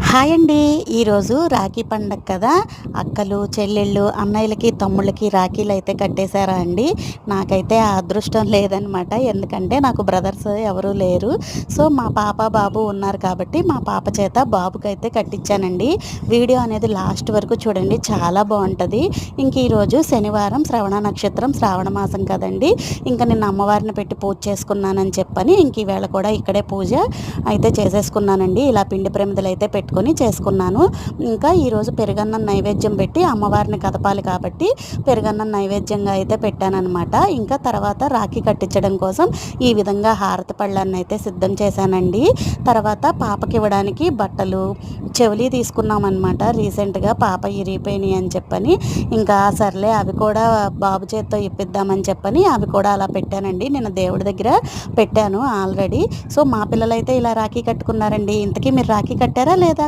Hi అండి. ఈరోజు రాఖీ పండగ కదా! అక్కలు, చెల్లెళ్ళు, అన్నయ్యలకి, తమ్ముళ్ళకి రాఖీలైతే కట్టేశారా అండి. నాకైతే ఆ అదృష్టం లేదనమాట. ఎందుకంటే నాకు బ్రదర్స్ ఎవరూ లేరు. సో, మా పాప, బాబు ఉన్నారు కాబట్టి మా పాప చేత బాబుకైతే కట్టించానండి. వీడియో అనేది లాస్ట్ వరకు చూడండి, చాలా బావుంటది. ఇంక ఈరోజు శనివారం, శ్రవణ నక్షత్రం, శ్రావణ మాసం కదండీ! ఇంక నిన్న అమ్మవారిని పెట్టి పూజ చేసుకున్నానని చెప్పని ఇంక ఈవేళ కూడా ఇక్కడే పూజ అయితే చేసేసుకున్నానండి. ఇలా పిండి ప్రమిదలైతే పెట్టుకొని చేసుకున్నాను. ఇంకా ఈరోజు పెరుగన్నం నైవేద్యం పెట్టి అమ్మవారిని కదపాలి కాబట్టి పెరుగన్నం నైవేద్యంగా అయితే పెట్టాననమాట. ఇంకా తర్వాత రాఖీ కట్టించడం కోసం ఈ విధంగా హారతి పళ్ళన్నైతే సిద్ధం చేశానండి. తర్వాత పాపకివ్వడానికి బట్టలు, చెవులి తీసుకున్నామనమాట. రీసెంట్‌గా పాప ఇరిగిపోయినాయి అని చెప్పని, ఇంకా సర్లే అవి కూడా బాబు చేత్తో ఇప్పిద్దామని చెప్పని అవి కూడా అలా పెట్టానండి. నిన్న దేవుడి దగ్గర పెట్టాను ఆల్రెడీ. సో, మా పిల్లలైతే ఇలా రాఖీ కట్టుకున్నారండి. ఇంతకీ మీరు రాఖీ కట్టారా లేదా?